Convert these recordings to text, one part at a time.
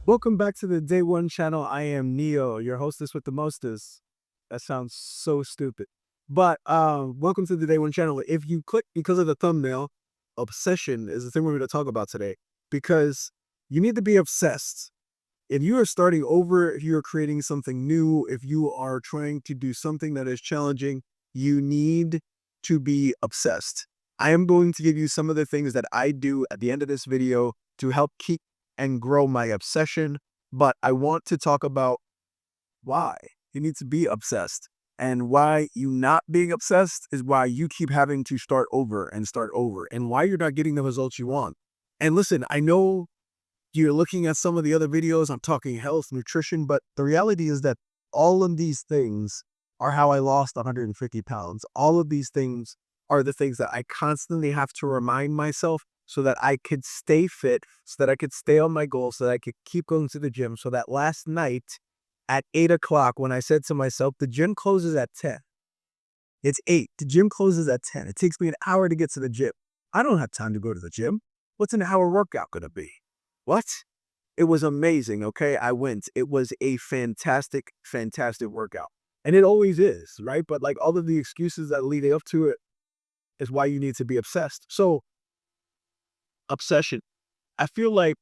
Welcome back to the Day One channel. I am Neo, your hostess with the mostest. That sounds so stupid. But welcome to the Day One channel. If you click because of the thumbnail, obsession is the thing we're going to talk about today. Because you need to be obsessed. If you are starting over, if you're creating something new, if you are trying to do something that is challenging, you need to be obsessed. I am going to give you some of the things that I do at the end of this video to help keep and grow my obsession, but I want to talk about why you need to be obsessed, and why you not being obsessed is why you keep having to start over, and why you're not getting the results you want. And listen, I know you're looking at some of the other videos, I'm talking health, nutrition, but the reality is that all of these things are how I lost 150 pounds. All of these things are the things that I constantly have to remind myself so that I could stay fit, so that I could stay on my goals, so that I could keep going to the gym. So that last night at 8 o'clock, when I said to myself, the gym closes at 10. It's 8. The gym closes at 10. It takes me an hour to get to the gym. I don't have time to go to the gym. What's an hour workout going to be? What? It was amazing, okay? I went. It was a fantastic, fantastic workout. And it always is, right? But like all of the excuses that lead up to it is why you need to be obsessed. So, obsession. I feel like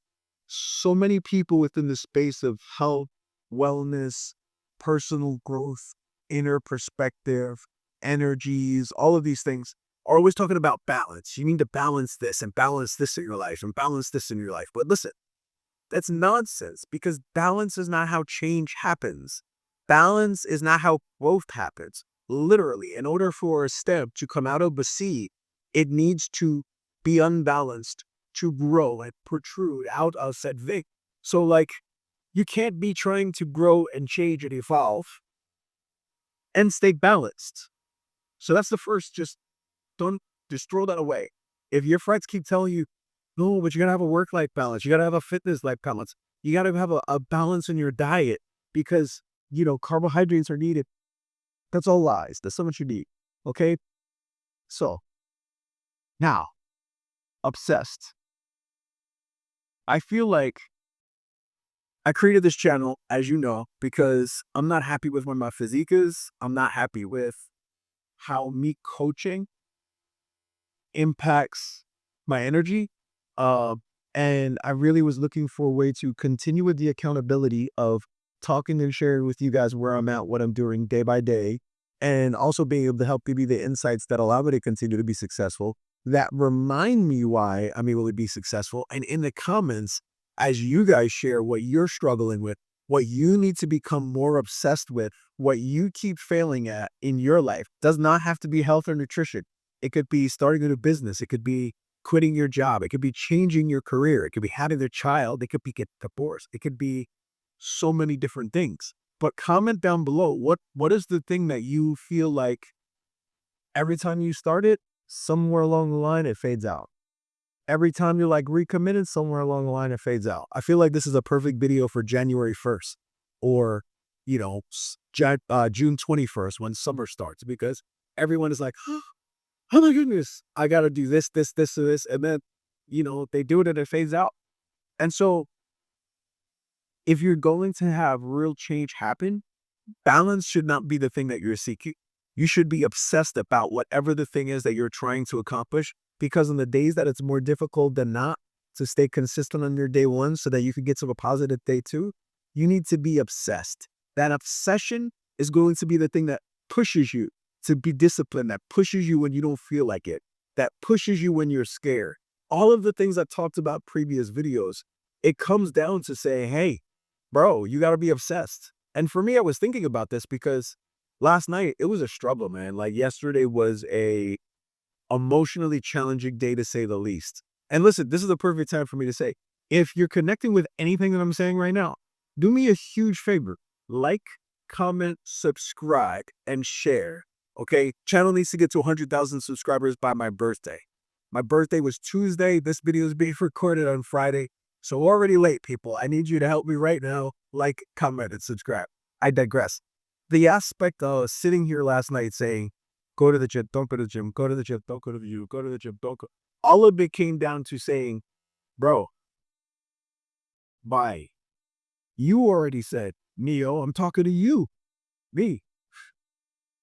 so many people within the space of health, wellness, personal growth, inner perspective, energies, all of these things are always talking about balance. You need to balance this and balance this in your life and balance this in your life. But listen, that's nonsense, because balance is not how change happens. Balance is not how growth happens. Literally, in order for a stem to come out of the sea, it needs to be unbalanced to grow and protrude out of said thing. So, like, you can't be trying to grow and change and evolve and stay balanced. So that's the first, don't, just throw that away. If your friends keep telling you, no, but you gotta have a work-life balance. You gotta have a fitness life balance. You gotta have a balance in your diet because, carbohydrates are needed. That's all lies. That's so much you need. Okay? So, now, obsessed. I feel like I created this channel, as you know, because I'm not happy with where my physique is. I'm not happy with how me coaching impacts my energy. Uh, and I really was looking for a way to continue with the accountability of talking and sharing with you guys where I'm at, what I'm doing day by day, and also being able to help give you the insights that allow me to continue to be successful, that remind me why I'm able to be successful. And in the comments, as you guys share what you're struggling with, what you need to become more obsessed with, what you keep failing at in your life, does not have to be health or nutrition. It could be starting a new business. It could be quitting your job. It could be changing your career. It could be having a child. It could be getting divorced. It could be so many different things. But comment down below, what is the thing that you feel like every time you start it, somewhere along the line, it fades out. Every time you're like recommitted, somewhere along the line, it fades out. I feel like this is a perfect video for January 1st or, June 21st when summer starts, because everyone is like, oh my goodness, I got to do this, this, this, or this. And then, they do it and it fades out. And so if you're going to have real change happen, balance should not be the thing that you're seeking. You should be obsessed about whatever the thing is that you're trying to accomplish, because on the days that it's more difficult than not to stay consistent on your day one so that you can get to a positive day two, you need to be obsessed. That obsession is going to be the thing that pushes you to be disciplined, that pushes you when you don't feel like it, that pushes you when you're scared. All of the things I talked about previous videos, it comes down to saying, hey, bro, you got to be obsessed. And for me, I was thinking about this because last night it was a struggle, man. Like yesterday was a emotionally challenging day to say the least. And listen, this is the perfect time for me to say, if you're connecting with anything that I'm saying right now, do me a huge favor. Like, comment, subscribe, and share. Okay? Channel needs to get to 100,000 subscribers by my birthday. My birthday was Tuesday. This video is being recorded on Friday. So already late, people. I need you to help me right now. Like, comment, and subscribe. I digress. The aspect of sitting here last night saying, go to the gym, don't go to the gym, go to the gym, don't go to the gym, go to the gym, don't go. All of it came down to saying, bro, why? You already said, Neo, I'm talking to you. Me.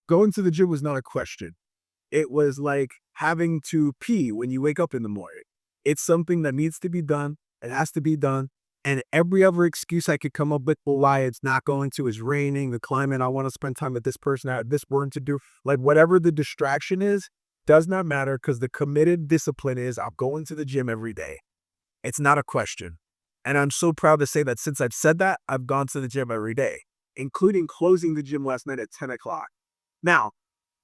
Going to the gym was not a question. It was like having to pee when you wake up in the morning. It's something that needs to be done. It has to be done. And every other excuse I could come up with for why it's not going to is raining, the climate, I want to spend time with this person, I have this work to do. Like whatever the distraction is, does not matter because the committed discipline is I'm going to the gym every day. It's not a question. And I'm so proud to say that since I've said that, I've gone to the gym every day, including closing the gym last night at 10 o'clock. Now,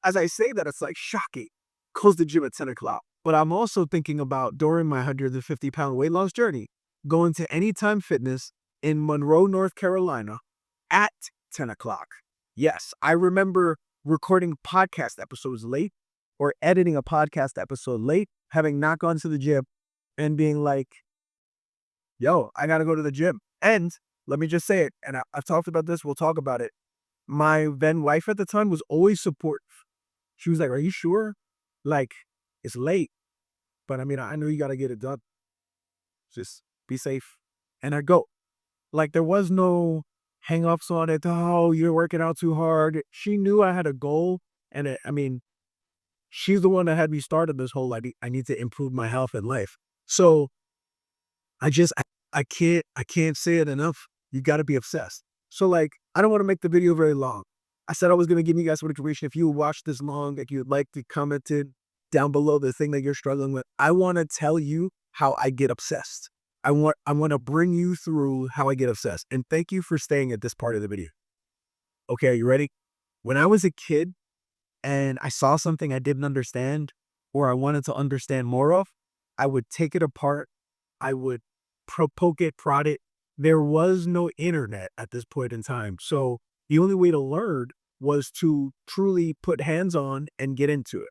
as I say that, it's like shocking. Close the gym at 10 o'clock. But I'm also thinking about during my 150-pound weight loss journey, going to Anytime Fitness in Monroe, North Carolina at 10 o'clock. Yes, I remember recording podcast episodes late or editing a podcast episode late, having not gone to the gym and being like, yo, I got to go to the gym. And let me just say it, and I've talked about this, we'll talk about it. My then wife at the time was always supportive. She was like, are you sure? Like, it's late, but I mean, I know you got to get it done. Just be safe. And I go. Like, there was no hang-ups on it. Oh, you're working out too hard. She knew I had a goal. And I mean, she's the one that had me started this whole, I need to improve my health and life. So I just, I can't say it enough. You got to be obsessed. So like, I don't want to make the video very long. I said I was going to give you guys some information. If you watch this long, if you'd like to comment it down below the thing that you're struggling with, I want to tell you how I get obsessed. I want to bring you through how I get obsessed. And thank you for staying at this part of the video. Okay, are you ready? When I was a kid and I saw something I didn't understand or I wanted to understand more of, I would take it apart. I would poke it, prod it. There was no internet at this point in time. So the only way to learn was to truly put hands on and get into it.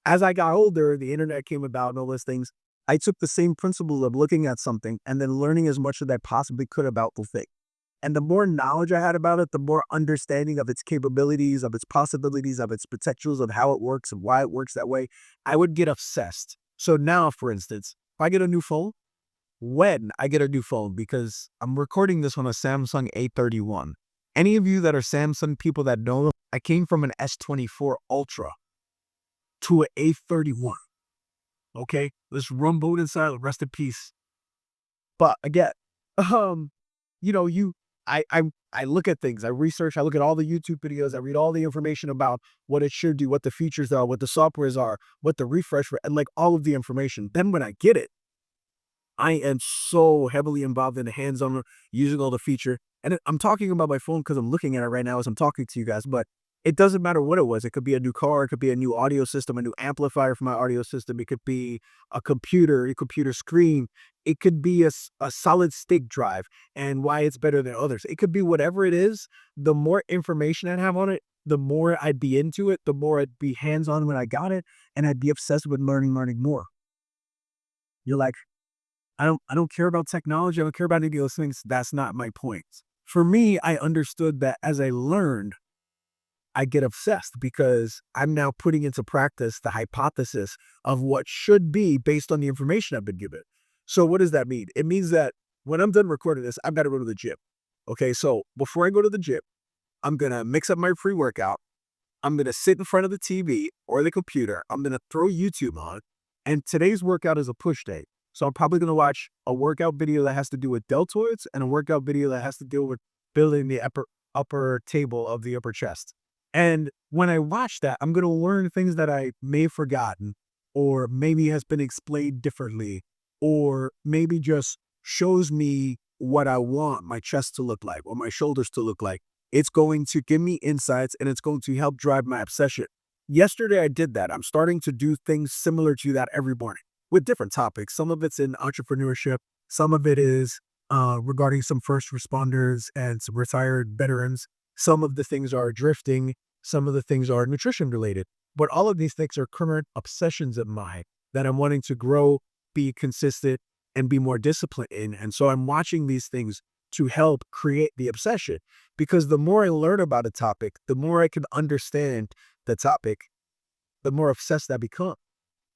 As I got older, the internet came about and all those things. I took the same principle of looking at something and then learning as much as I possibly could about the thing. And the more knowledge I had about it, the more understanding of its capabilities, of its possibilities, of its potentials, of how it works and why it works that way, I would get obsessed. So now, for instance, if I get a new phone, when I get a new phone, because I'm recording this on a Samsung A31. Any of you that are Samsung people that know, I came from an S24 Ultra to an A31. Okay, let's rumble inside. Rest in peace. But again, you know, I look at things, I research, I look at all the YouTube videos, I read all the information about what it should do, what the features are, what the softwares are, what the refresh, and like all of the information. Then when I get it, I am so heavily involved in the hands-on using all the feature. And I'm talking about my phone because I'm looking at it right now as I'm talking to you guys, but it doesn't matter what it was. It could be a new car. It could be a new audio system, a new amplifier for my audio system. It could be a computer screen. It could be a solid state drive and why it's better than others. It could be whatever it is. The more information I have on it, the more I'd be into it, the more I'd be hands-on when I got it, and I'd be obsessed with learning more. You're like, I don't care about technology. I don't care about any of those things. That's not my point. For me, I understood that as I learned, I get obsessed because I'm now putting into practice the hypothesis of what should be based on the information I've been given. So what does that mean? It means that when I'm done recording this, I've got to go to the gym. Okay, so before I go to the gym, I'm going to mix up my pre-workout. I'm going to sit in front of the TV or the computer. I'm going to throw YouTube on. And today's workout is a push day. So I'm probably going to watch a workout video that has to do with deltoids and a workout video that has to deal with building the upper table of the upper chest. And when I watch that, I'm going to learn things that I may have forgotten or maybe has been explained differently or maybe just shows me what I want my chest to look like or my shoulders to look like. It's going to give me insights and it's going to help drive my obsession. Yesterday, I did that. I'm starting to do things similar to that every morning with different topics. Some of it's in entrepreneurship. Some of it is regarding some first responders and some retired veterans. Some of the things are drifting. Some of the things are nutrition related. But all of these things are current obsessions of mine that I'm wanting to grow, be consistent, and be more disciplined in. And so I'm watching these things to help create the obsession. Because the more I learn about a topic, the more I can understand the topic, the more obsessed I become.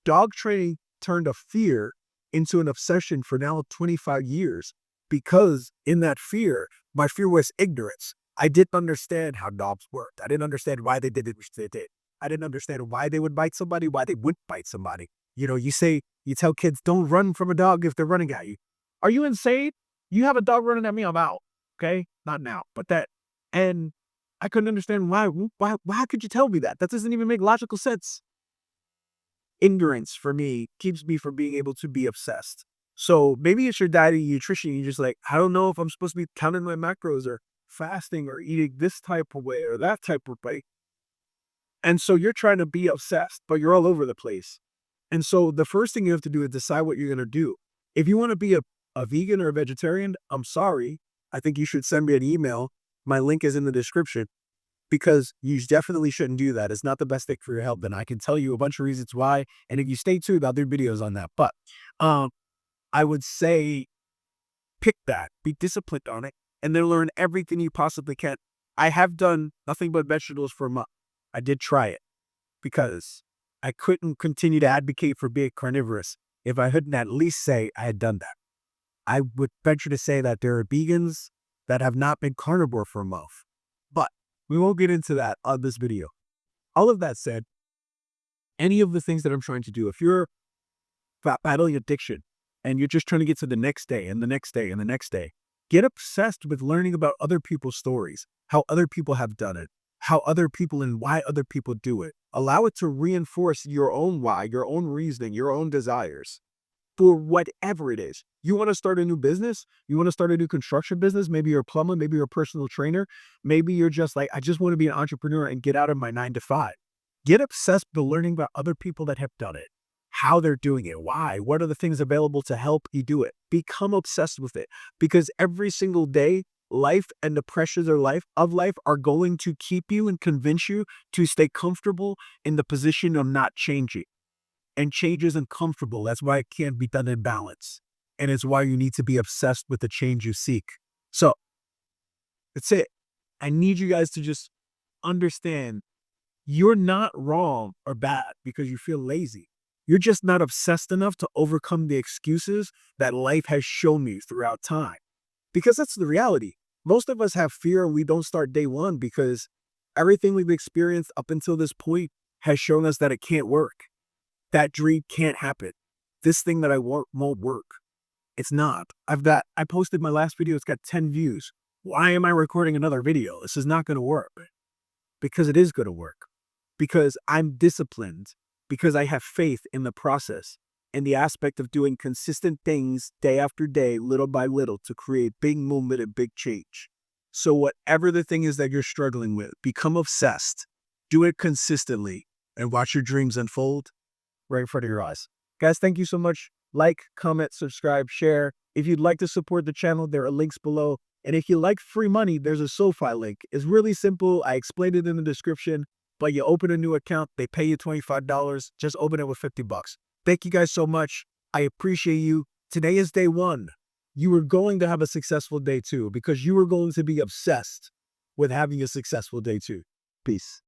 Dog training turned a fear into an obsession for now 25 years. because in that fear, my fear was ignorance. I didn't understand how dogs worked. I didn't understand why they did it, which they did. I didn't understand why they would bite somebody, why they wouldn't bite somebody. You know, you tell kids, don't run from a dog if they're running at you. Are you insane? You have a dog running at me, I'm out. Okay? Not now, but that. And I couldn't understand why could you tell me that? That doesn't even make logical sense. Ignorance for me keeps me from being able to be obsessed. So maybe it's your diet and nutrition. You're just like, I don't know if I'm supposed to be counting my macros or fasting or eating this type of way or that type of way. And so you're trying to be obsessed, but you're all over the place. And so the first thing you have to do is decide what you're going to do. If you want to be a vegan or a vegetarian, I'm sorry. I think you should send me an email. My link is in the description, because you definitely shouldn't do that. It's not the best thing for your health. And I can tell you a bunch of reasons why. And if you stay tuned, I'll do videos on that. But I would say pick that, be disciplined on it, and then learn everything you possibly can. I have done nothing but vegetables for a month. I did try it because I couldn't continue to advocate for being carnivorous if I couldn't at least say I had done that. I would venture to say that there are vegans that have not been carnivore for a month. But we won't get into that on this video. All of that said, any of the things that I'm trying to do, if you're battling addiction and you're just trying to get to the next day and the next day and the next day, get obsessed with learning about other people's stories, how other people have done it, how other people and why other people do it. Allow it to reinforce your own why, your own reasoning, your own desires for whatever it is. You want to start a new business? You want to start a new construction business? Maybe you're a plumber, maybe you're a personal trainer. Maybe you're just like, I just want to be an entrepreneur and get out of my 9 to 5. Get obsessed with learning about other people that have done it, how they're doing it, why, what are the things available to help you do it. Become obsessed with it, because every single day, life and the pressures of life are going to keep you and convince you to stay comfortable in the position of not changing. And change isn't comfortable. That's why it can't be done in balance. And it's why you need to be obsessed with the change you seek. So that's it. I need you guys to just understand you're not wrong or bad because you feel lazy. You're just not obsessed enough to overcome the excuses that life has shown you throughout time. Because that's the reality. Most of us have fear and we don't start day one because everything we've experienced up until this point has shown us that it can't work. That dream can't happen. This thing that I want won't work. It's not. I posted my last video. It's got 10 views. Why am I recording another video? This is not going to work. Because it is going to work. Because I'm disciplined. Because I have faith in the process and the aspect of doing consistent things day after day, little by little, to create big movement and big change. So whatever the thing is that you're struggling with, become obsessed. Do it consistently and watch your dreams unfold right in front of your eyes. Guys, thank you so much. Like, comment, subscribe, share. If you'd like to support the channel, there are links below. And if you like free money, there's a SoFi link. It's really simple. I explained it in the description. But you open a new account, they pay you $25. Just open it with $50. Thank you guys so much. I appreciate you. Today is day one. You are going to have a successful day two because you are going to be obsessed with having a successful day two. Peace.